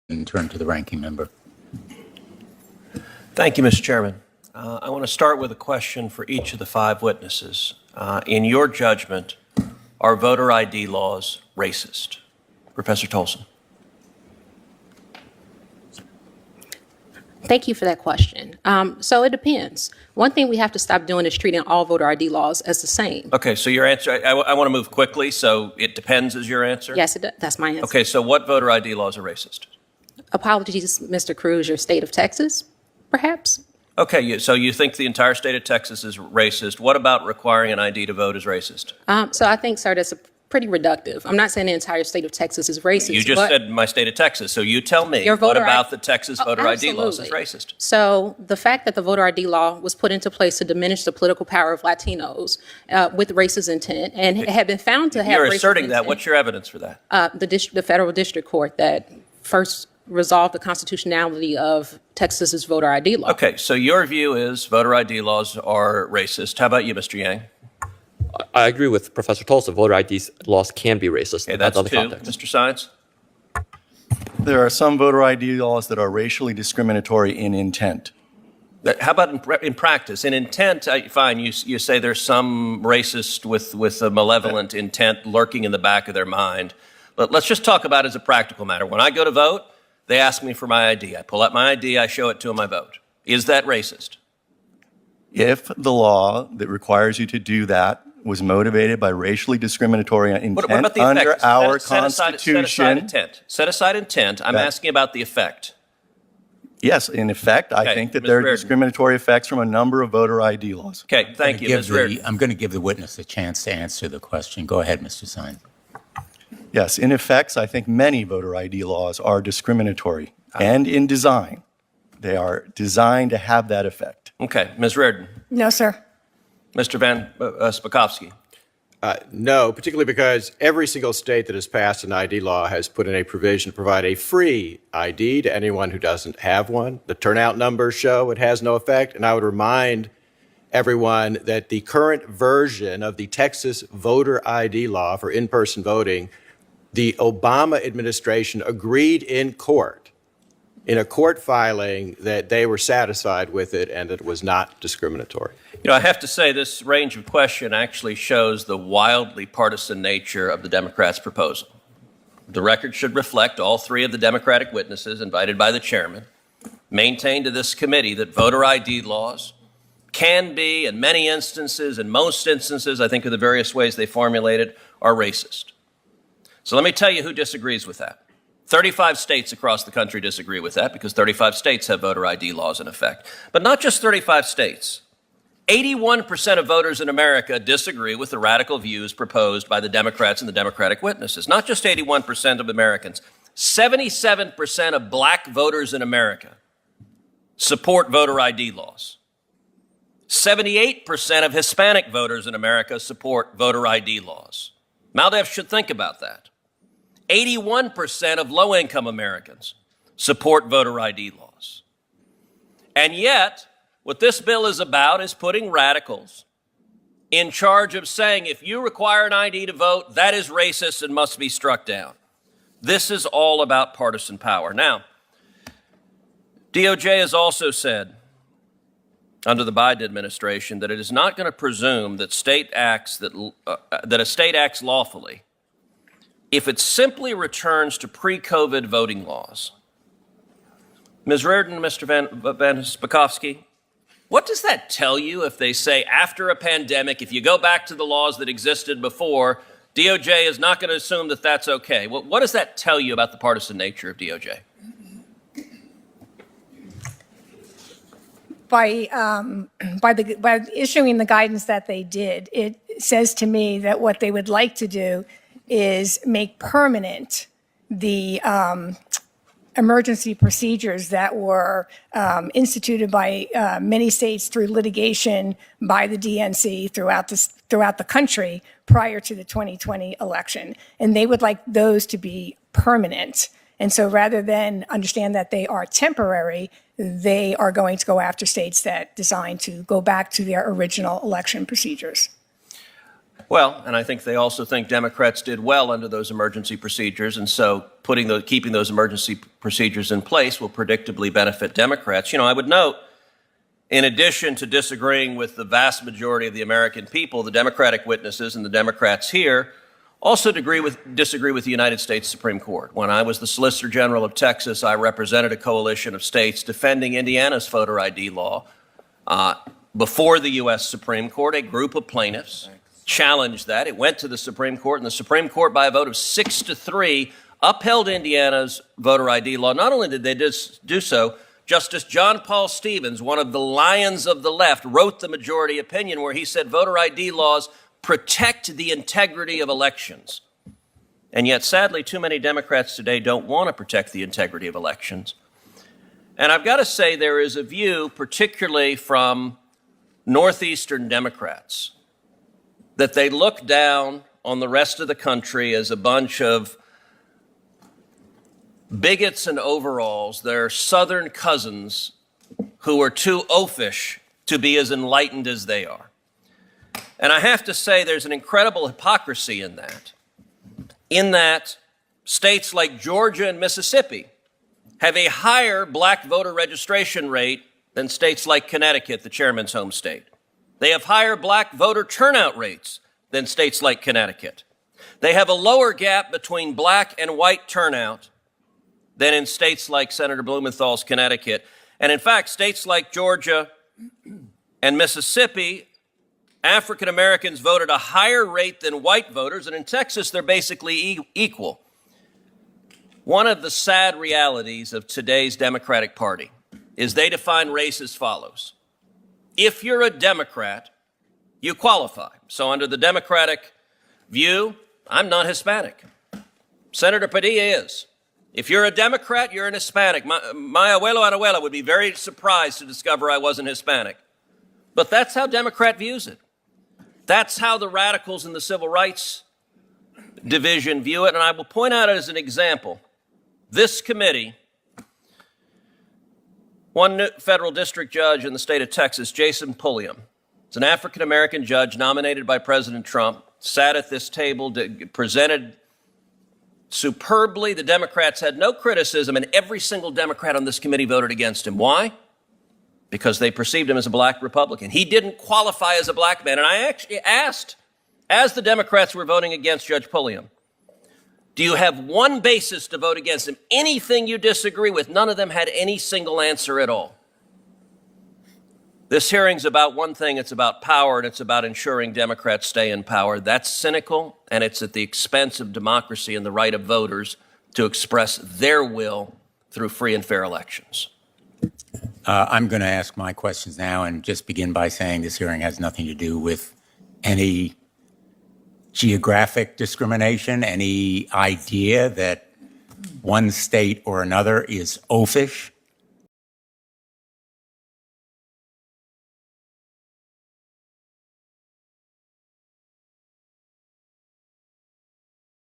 and turn to the ranking member. Thank you, Mr. Chairman. I want to start with a question for each of the five witnesses. In your judgment, are voter ID laws racist? Professor Tolson. Thank you for that question. So it depends. One thing we have to stop doing is treating all voter ID laws as the same. Okay, so your answer, I want to move quickly, so it depends is your answer? Yes, that's my answer. Okay, so what voter ID laws are racist? Apologies, Mr. Cruz, your state of Texas, perhaps? Okay, so you think the entire state of Texas is racist. What about requiring an ID to vote is racist? So I think, sir, that's pretty reductive. I'm not saying the entire state of Texas is racist. You just said my state of Texas, so you tell me, what about the Texas voter ID laws is racist? So the fact that the voter ID law was put into place to diminish the political power of Latinos with racist intent and had been found to have You're racist asserting intent. that. What's your evidence for that? The federal district court that first resolved the constitutionality of Texas's voter ID law. Okay, so your view is voter ID laws are racist. How about you, Mr. Yang? I agree with Professor Tolson. Voter ID laws can be racist. Okay, that's other two. context. Mr. Science? There are some voter ID laws that are racially discriminatory in intent. How about in practice? In intent, fine, you say there's some racist with a malevolent intent lurking in the back of their mind. But let's just talk about it as a practical matter. When I go to vote, they ask me for my ID. I pull out my ID, I show it to them, I vote. Is that racist? If the law that requires you to do that was motivated by racially discriminatory intent What about the under effect? our Set Constitution. aside intent. Set aside intent. I'm asking about the effect. Yes, in effect, I think that Ms. there are Reardon. discriminatory effects from a number of voter ID laws. Okay, thank you, Ms. Reardon. I'm going to give the witness a chance to answer the question. Go ahead, Mr. Sine. Yes, in effects, I think many voter ID laws are discriminatory and in design. They are designed to have that effect. Okay, Ms. Reardon. No, sir. Mr. Van Spakovsky. No, particularly because every single state that has passed an ID law has put in a provision to provide a free ID to anyone who doesn't have one. The turnout numbers show it has no effect, and I would remind everyone that the current version of the Texas voter ID law for in-person voting, the Obama administration agreed in court, in a court filing, that they were satisfied with it and that it was not discriminatory. You know, I have to say this range of question actually shows the wildly partisan nature of the Democrats' proposal. The record should reflect all three of the Democratic witnesses invited by the chairman maintained to this committee that voter ID laws can be, in many instances, in most instances, I think of the various ways they formulated, are racist. So let me tell you who disagrees with that. 35 states across the country disagree with that because 35 states have voter ID laws in effect. But not just 35 states. 81% of voters in America disagree with the radical views proposed by the Democrats and the Democratic witnesses. Not just 81% of Americans. 77% of black voters in America support voter ID laws. 78% of Hispanic voters in America support voter ID laws. Maldev should think about that. 81% of low-income Americans support voter ID laws. And yet, what this bill is about is putting radicals in charge of saying, if you require an ID to vote, that is racist and must be struck down. This is all about partisan power. Now, DOJ has also said, under the Biden administration, that it is not going to presume that a state acts lawfully if it simply returns to pre-COVID voting laws. Ms. Reardon, Mr. Van Spakovsky, what does that tell you if they say after a pandemic, if you go back to the laws that existed before, DOJ is not going to assume that that's okay? What does that tell you about the partisan nature of DOJ? By issuing the guidance that they did, it says to me that what they would like to do is make permanent the emergency procedures that were instituted by many states through litigation by the DNC throughout the country prior to the 2020 election. And they would like those to be permanent. And so rather than understand that they are temporary, they are going to go after states that design to go back to their original election procedures. Well, and I think they also think Democrats did well under those emergency procedures, and so keeping those emergency procedures in place will predictably benefit Democrats. I would note, in addition to disagreeing with the vast majority of the American people, the Democratic witnesses and the Democrats here also disagree with the United States Supreme Court. When I was the Solicitor General of Texas, I represented a coalition of states defending Indiana's voter ID law. Before the U.S. Supreme Court, a group of plaintiffs challenged that. It went to the Supreme Court, and the Supreme Court, by a vote of 6-3, upheld Indiana's voter ID law. Not only did they do so, Justice John Paul Stevens, one of the lions of the left, wrote the majority opinion where he said voter ID laws protect the integrity of elections. And yet, sadly, too many Democrats today don't want to protect the integrity of elections. And I've got to say, there is a view, particularly from Northeastern Democrats, that they look down on the rest of the country as a bunch of bigots and overalls, their Southern cousins who are too oafish to be as enlightened as they are. And I have to say, there's an incredible hypocrisy in that states like Georgia and Mississippi have a higher black voter registration rate than states like Connecticut, the chairman's home state. They have higher black voter turnout rates than states like Connecticut. They have a lower gap between black and white turnout than in states like Senator Blumenthal's Connecticut. And in fact, states like Georgia and Mississippi, African Americans vote at a higher rate than white voters, and in Texas, they're basically equal. One of the sad realities of today's Democratic Party is they define race as follows. If you're a Democrat, you qualify. So under the Democratic view, I'm not Hispanic. Senator Padilla is. If you're a Democrat, you're an Hispanic. My abuelo and abuela would be very surprised to discover I wasn't Hispanic. But that's how Democrat views it. That's how the radicals in the civil rights division view it. And I will point out as an example, this committee, one federal district judge in the state of Texas, Jason Pulliam, is an African-American judge nominated by President Trump, sat at this table, presented superbly. The Democrats had no criticism, and every single Democrat on this committee voted against him. Why? Because they perceived him as a black Republican. He didn't qualify as a black man. And I actually asked, as the Democrats were voting against Judge Pulliam, do you have one basis to vote against him? Anything you disagree with? None of them had any single answer at all. This hearing's about one thing. It's about power, and it's about ensuring Democrats stay in power. That's cynical, and it's at the expense of democracy and the right of voters to express their will through free and fair elections. I'm going to ask my questions now and just begin by saying this hearing has nothing to do with any geographic discrimination, any idea that one state or another is oafish.